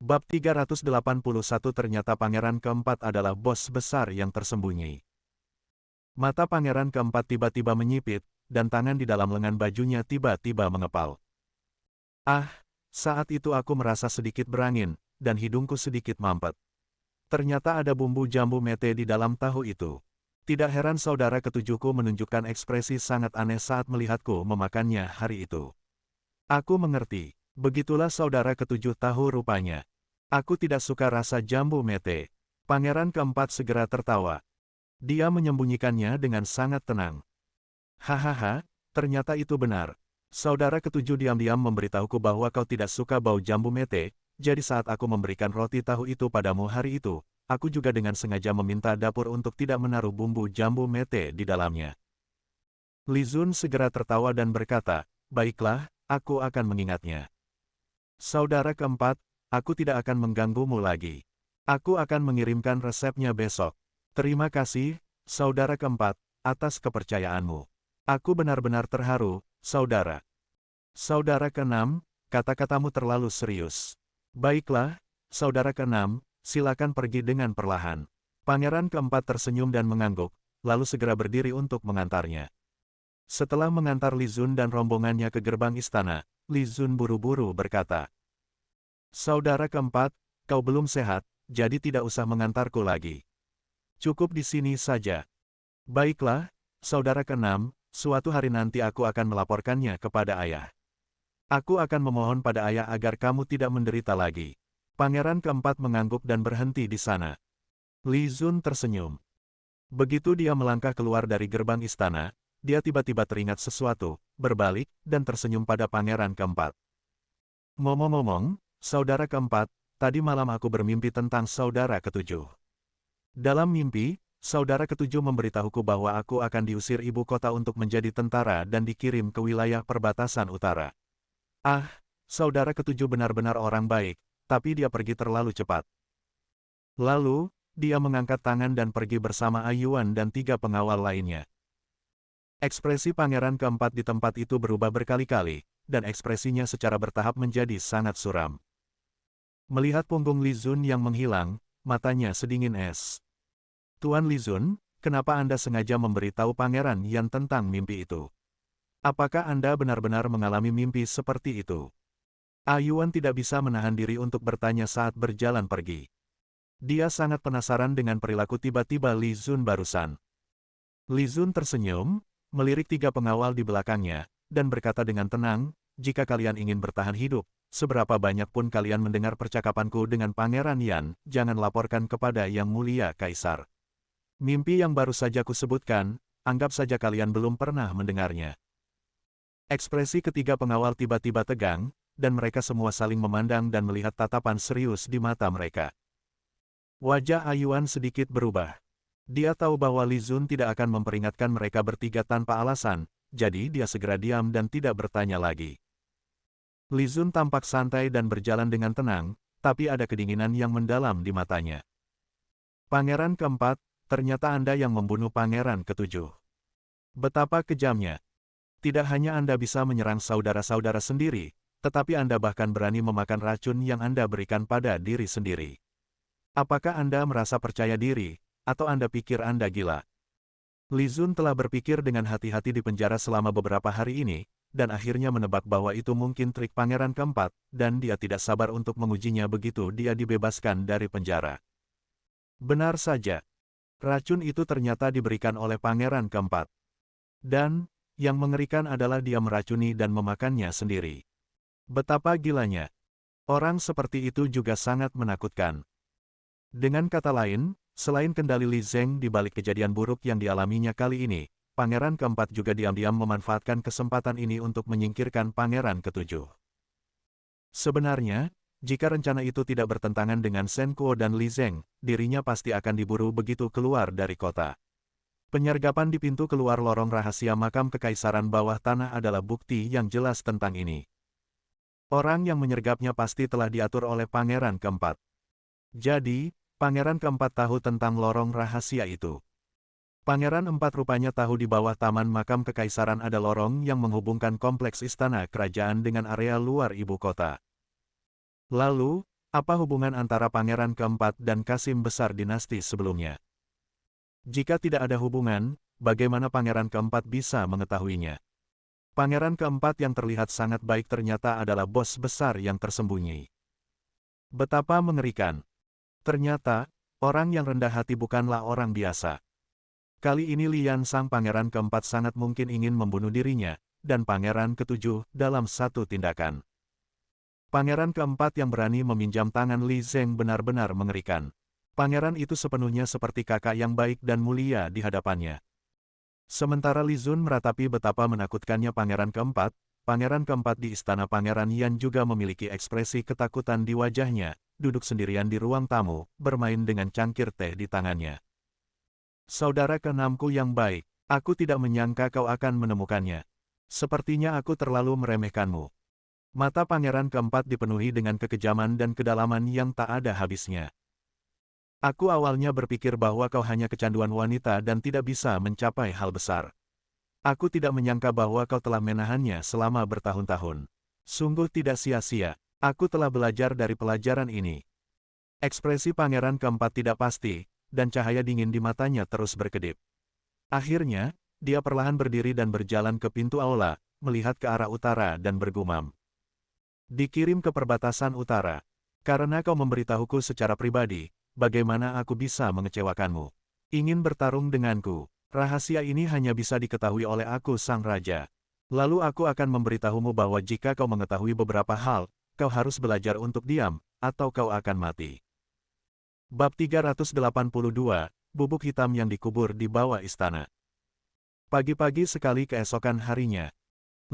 Bab 381 ternyata pangeran keempat adalah bos besar yang tersembunyi. Mata pangeran keempat tiba-tiba menyipit, dan tangan di dalam lengan bajunya tiba-tiba mengepal. Ah, saat itu aku merasa sedikit berangin, dan hidungku sedikit mampet. Ternyata ada bumbu jambu mete di dalam tahu itu. Tidak heran saudara ketujuhku menunjukkan ekspresi sangat aneh saat melihatku memakannya hari itu. Aku mengerti, begitulah saudara ketujuh tahu rupanya. Aku tidak suka rasa jambu mete. Pangeran keempat segera tertawa. Dia menyembunyikannya dengan sangat tenang. Hahaha, ternyata itu benar. Saudara ketujuh diam-diam memberitahuku bahwa kau tidak suka bau jambu mete, jadi saat aku memberikan roti tahu itu padamu hari itu, aku juga dengan sengaja meminta dapur untuk tidak menaruh bumbu jambu mete di dalamnya. Li Zun segera tertawa dan berkata, baiklah, aku akan mengingatnya. Saudara keempat, aku tidak akan mengganggumu lagi. Aku akan mengirimkan resepnya besok. Terima kasih, saudara keempat, atas kepercayaanmu. Aku benar-benar terharu, saudara. Saudara keenam, kata-katamu terlalu serius. Baiklah, saudara keenam, silakan pergi dengan perlahan. Pangeran keempat tersenyum dan mengangguk, lalu segera berdiri untuk mengantarnya. Setelah mengantar Li Zun dan rombongannya ke gerbang istana, Li Zun buru-buru berkata, saudara keempat, kau belum sehat, jadi tidak usah mengantarku lagi. Cukup di sini saja. Baiklah, saudara keenam, suatu hari nanti aku akan melaporkannya kepada ayah. Aku akan memohon pada ayah agar kamu tidak menderita lagi. Pangeran keempat mengangguk dan berhenti di sana. Li Zun tersenyum. Begitu dia melangkah keluar dari gerbang istana, dia tiba-tiba teringat sesuatu, berbalik, dan tersenyum pada pangeran keempat. Ngomong-ngomong, saudara keempat, tadi malam aku bermimpi tentang saudara ketujuh. Dalam mimpi, saudara ketujuh memberitahuku bahwa aku akan diusir ibu kota untuk menjadi tentara dan dikirim ke wilayah perbatasan utara. Ah, saudara ketujuh benar-benar orang baik, tapi dia pergi terlalu cepat. Lalu, dia mengangkat tangan dan pergi bersama Ayuan dan 3 pengawal lainnya. Ekspresi pangeran keempat di tempat itu berubah berkali-kali, dan ekspresinya secara bertahap menjadi sangat suram. Melihat punggung Li Zun yang menghilang, matanya sedingin es. Tuan Li Zun, kenapa Anda sengaja memberitahu Pangeran Yan tentang mimpi itu? Apakah Anda benar-benar mengalami mimpi seperti itu? Ayuan tidak bisa menahan diri untuk bertanya saat berjalan pergi. Dia sangat penasaran dengan perilaku tiba-tiba Li Zun barusan. Li Zun tersenyum, melirik 3 pengawal di belakangnya, dan berkata dengan tenang, jika kalian ingin bertahan hidup, seberapa banyak pun kalian mendengar percakapanku dengan Pangeran Yan, jangan laporkan kepada Yang Mulia Kaisar. Mimpi yang baru saja kusebutkan, anggap saja kalian belum pernah mendengarnya. Ekspresi ketiga pengawal tiba-tiba tegang, dan mereka semua saling memandang dan melihat tatapan serius di mata mereka. Wajah Ayuan sedikit berubah. Dia tahu bahwa Li Zun tidak akan memperingatkan mereka bertiga tanpa alasan, jadi dia segera diam dan tidak bertanya lagi. Li Zun tampak santai dan berjalan dengan tenang, tapi ada kedinginan yang mendalam di matanya. Pangeran keempat, ternyata Anda yang membunuh pangeran ketujuh. Betapa kejamnya. Tidak hanya Anda bisa menyerang saudara-saudara sendiri, tetapi Anda bahkan berani memakan racun yang Anda berikan pada diri sendiri. Apakah Anda merasa percaya diri, atau Anda pikir Anda gila? Li Zun telah berpikir dengan hati-hati di penjara selama beberapa hari ini, dan akhirnya menebak bahwa itu mungkin trik pangeran keempat, dan dia tidak sabar untuk mengujinya begitu dia dibebaskan dari penjara. Benar saja. Racun itu ternyata diberikan oleh pangeran keempat. Dan, yang mengerikan adalah dia meracuni dan memakannya sendiri. Betapa gilanya. Orang seperti itu juga sangat menakutkan. Dengan kata lain, selain kendali Li Zeng di balik kejadian buruk yang dialaminya kali ini, pangeran keempat juga diam-diam memanfaatkan kesempatan ini untuk menyingkirkan pangeran ketujuh. Sebenarnya, jika rencana itu tidak bertentangan dengan Shen Kuo dan Li Zeng, dirinya pasti akan diburu begitu keluar dari kota. Penyergapan di pintu keluar lorong rahasia makam kekaisaran bawah tanah adalah bukti yang jelas tentang ini. Orang yang menyergapnya pasti telah diatur oleh pangeran keempat. Jadi, pangeran keempat tahu tentang lorong rahasia itu. Pangeran empat rupanya tahu di bawah taman makam kekaisaran ada lorong yang menghubungkan kompleks istana kerajaan dengan area luar ibu kota. Lalu, Apa hubungan antara pangeran keempat dan Kasim besar dinasti sebelumnya? Jika tidak ada hubungan, bagaimana pangeran keempat bisa mengetahuinya? Pangeran keempat yang terlihat sangat baik ternyata adalah bos besar yang tersembunyi. Betapa mengerikan. Ternyata, orang yang rendah hati bukanlah orang biasa. Kali ini Lian sang pangeran keempat sangat mungkin ingin membunuh dirinya, dan pangeran ketujuh dalam satu tindakan. Pangeran keempat yang berani meminjam tangan Li Zeng benar-benar mengerikan. Pangeran itu sepenuhnya seperti kakak yang baik dan mulia di hadapannya. Sementara Li Zun meratapi betapa menakutkannya pangeran keempat di istana Pangeran Yan juga memiliki ekspresi ketakutan di wajahnya, duduk sendirian di ruang tamu, bermain dengan cangkir teh di tangannya. Saudara keenamku yang baik, aku tidak menyangka kau akan menemukannya. Sepertinya aku terlalu meremehkanmu. Mata pangeran keempat dipenuhi dengan kekejaman dan kedalaman yang tak ada habisnya. Aku awalnya berpikir bahwa kau hanya kecanduan wanita dan tidak bisa mencapai hal besar. Aku tidak menyangka bahwa kau telah menahannya selama bertahun-tahun. Sungguh tidak sia-sia, aku telah belajar dari pelajaran ini. Ekspresi pangeran keempat tidak pasti, dan cahaya dingin di matanya terus berkedip. Akhirnya, dia perlahan berdiri dan berjalan ke pintu aula, melihat ke arah utara dan bergumam. Dikirim ke perbatasan utara. Karena kau memberitahuku secara pribadi, bagaimana aku bisa mengecewakanmu? Ingin bertarung denganku. Rahasia ini hanya bisa diketahui oleh aku sang raja. Lalu aku akan memberitahumu bahwa jika kau mengetahui beberapa hal, kau harus belajar untuk diam, atau kau akan mati. Bab 382, Bubuk Hitam yang dikubur di bawah istana. Pagi-pagi sekali keesokan harinya,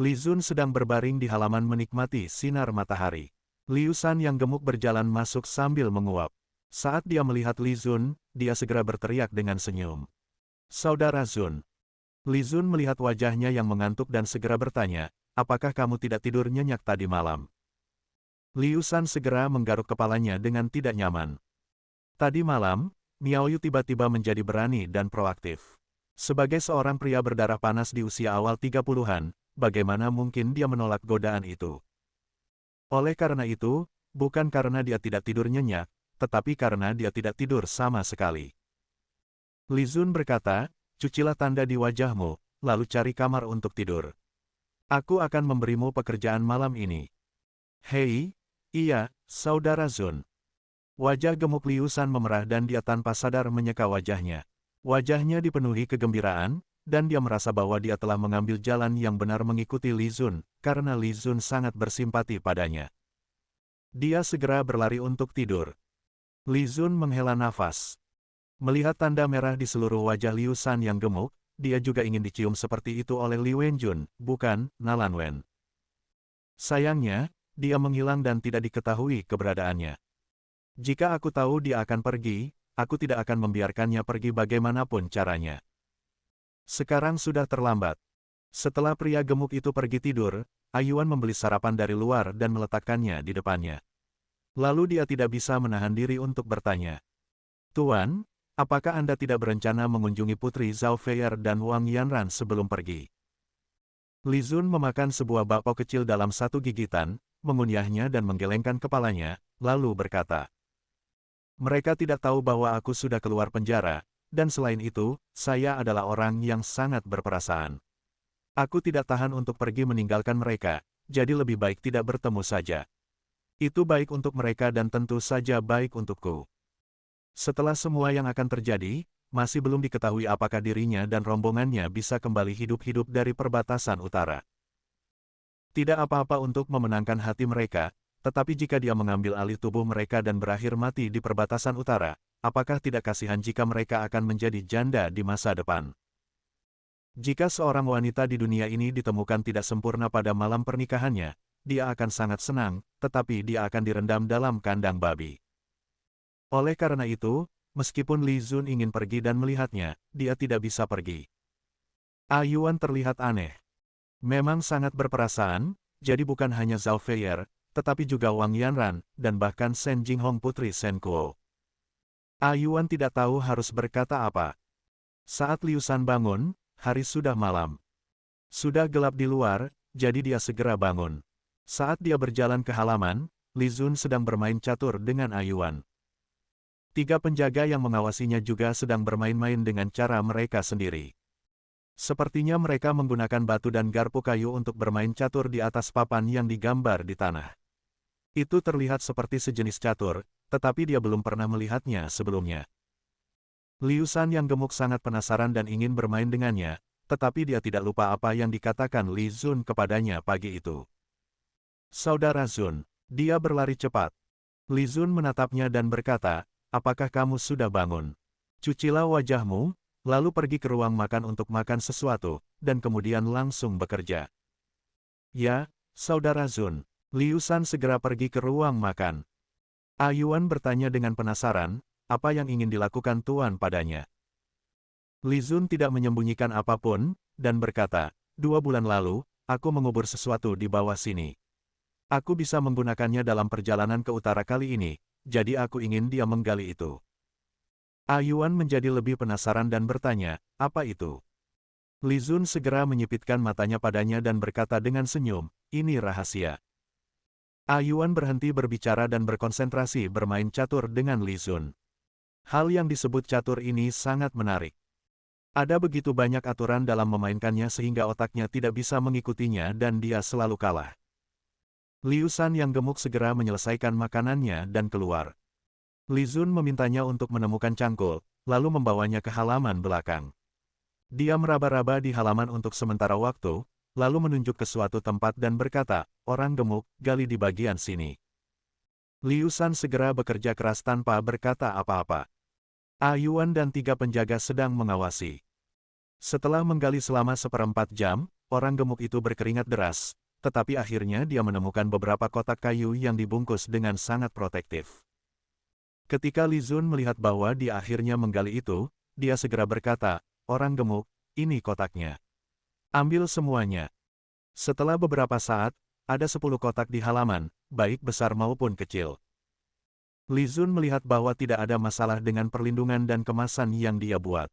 Li Zun sedang berbaring di halaman menikmati sinar matahari. Liu Shan yang gemuk berjalan masuk sambil menguap. Saat dia melihat Li Zun, dia segera berteriak dengan senyum. Saudara Zun. Li Zun melihat wajahnya yang mengantuk dan segera bertanya, apakah kamu tidak tidur nyenyak tadi malam? Liu Shan segera menggaruk kepalanya dengan tidak nyaman. Tadi malam, Miao Yu tiba-tiba menjadi berani dan proaktif. Sebagai seorang pria berdarah panas di usia awal 30-an, bagaimana mungkin dia menolak godaan itu? Oleh karena itu, bukan karena dia tidak tidur nyenyak, tetapi karena dia tidak tidur sama sekali. Li Zun berkata, cucilah tanda di wajahmu, lalu cari kamar untuk tidur. Aku akan memberimu pekerjaan malam ini. Hei, iya, saudara Zun. Wajah gemuk Liu Shan memerah dan dia tanpa sadar menyeka wajahnya. Wajahnya dipenuhi kegembiraan, dan dia merasa bahwa dia telah mengambil jalan yang benar mengikuti Li Zun, karena Li Zun sangat bersimpati padanya. Dia segera berlari untuk tidur. Li Zun menghela nafas. Melihat tanda merah di seluruh wajah Liu Shan yang gemuk, dia juga ingin dicium seperti itu oleh Li Wenjun, bukan Nalan Wen. Sayangnya, dia menghilang dan tidak diketahui keberadaannya. Jika aku tahu dia akan pergi, aku tidak akan membiarkannya pergi bagaimanapun caranya. Sekarang sudah terlambat. Setelah pria gemuk itu pergi tidur, Ayuan membeli sarapan dari luar dan meletakkannya di depannya. Lalu dia tidak bisa menahan diri untuk bertanya. Tuan, apakah Anda tidak berencana mengunjungi Putri Zhao Feier dan Wang Yanran sebelum pergi? Li Zun memakan sebuah bakpao kecil dalam satu gigitan, mengunyahnya dan menggelengkan kepalanya, lalu berkata. Mereka tidak tahu bahwa aku sudah keluar penjara, dan selain itu, saya adalah orang yang sangat berperasaan. Aku tidak tahan untuk pergi meninggalkan mereka, jadi lebih baik tidak bertemu saja. Itu baik untuk mereka dan tentu saja baik untukku. Setelah semua yang akan terjadi, masih belum diketahui apakah dirinya dan rombongannya bisa kembali hidup-hidup dari perbatasan utara. Tidak apa-apa untuk memenangkan hati mereka, tetapi jika dia mengambil alih tubuh mereka dan berakhir mati di perbatasan utara, apakah tidak kasihan jika mereka akan menjadi janda di masa depan? Jika seorang wanita di dunia ini ditemukan tidak sempurna pada malam pernikahannya, dia akan sangat senang, tetapi dia akan direndam dalam kandang babi. Oleh karena itu, meskipun Li Zun ingin pergi dan melihatnya, dia tidak bisa pergi. Ayuan terlihat aneh. Memang sangat berperasaan, jadi bukan hanya Zhao Feier, tetapi juga Wang Yanran, dan bahkan Shen Jinghong putri Shen Kuo. Ayuan tidak tahu harus berkata apa. Saat Liu Shan bangun, hari sudah malam. Sudah gelap di luar, jadi dia segera bangun. Saat dia berjalan ke halaman, Li Zun sedang bermain catur dengan Ayuan. 3 penjaga yang mengawasinya juga sedang bermain-main dengan cara mereka sendiri. Sepertinya mereka menggunakan batu dan garpu kayu untuk bermain catur di atas papan yang digambar di tanah. Itu terlihat seperti sejenis catur, tetapi dia belum pernah melihatnya sebelumnya. Liu Shan yang gemuk sangat penasaran dan ingin bermain dengannya, tetapi dia tidak lupa apa yang dikatakan Li Zun kepadanya pagi itu. Saudara Zun, dia berlari cepat. Li Zun menatapnya dan berkata, apakah kamu sudah bangun? Cucilah wajahmu, lalu pergi ke ruang makan untuk makan sesuatu, dan kemudian langsung bekerja. Ya, Saudara Zun. Liu Shan segera pergi ke ruang makan. Ayuan bertanya dengan penasaran, apa yang ingin dilakukan Tuan padanya. Li Zun tidak menyembunyikan apapun, dan berkata, 2 bulan lalu, aku mengubur sesuatu di bawah sini. Aku bisa menggunakannya dalam perjalanan ke utara kali ini, jadi aku ingin dia menggali itu. Ayuan menjadi lebih penasaran dan bertanya, apa itu? Li Zun segera menyipitkan matanya padanya dan berkata dengan senyum, ini rahasia. Ayuan berhenti berbicara dan berkonsentrasi bermain catur dengan Li Zun. Hal yang disebut catur ini sangat menarik. Ada begitu banyak aturan dalam memainkannya sehingga otaknya tidak bisa mengikutinya dan dia selalu kalah. Liu Shan yang gemuk segera menyelesaikan makanannya dan keluar. Li Zun memintanya untuk menemukan cangkul, lalu membawanya ke halaman belakang. Dia meraba-raba di halaman untuk sementara waktu, lalu menunjuk ke suatu tempat dan berkata, orang gemuk, gali di bagian sini. Liu Shan segera bekerja keras tanpa berkata apa-apa. Ayuan dan 3 penjaga sedang mengawasi. Setelah menggali selama 1/4 jam, orang gemuk itu berkeringat deras, tetapi akhirnya dia menemukan beberapa kotak kayu yang dibungkus dengan sangat protektif. Ketika Li Zun melihat bahwa dia akhirnya menggali itu, dia segera berkata, orang gemuk, ini kotaknya. Ambil semuanya. Setelah beberapa saat, ada 10 kotak di halaman, baik besar maupun kecil. Li Zun melihat bahwa tidak ada masalah dengan perlindungan dan kemasan yang dia buat.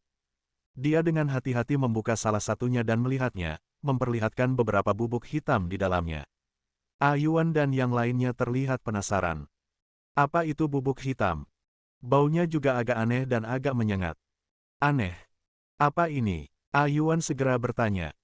Dia dengan hati-hati membuka salah satunya dan melihatnya, memperlihatkan beberapa bubuk hitam di dalamnya. Ayuan dan yang lainnya terlihat penasaran. Apa itu bubuk hitam? Baunya juga agak aneh dan agak menyengat. Aneh. Apa ini? Ayuan segera bertanya,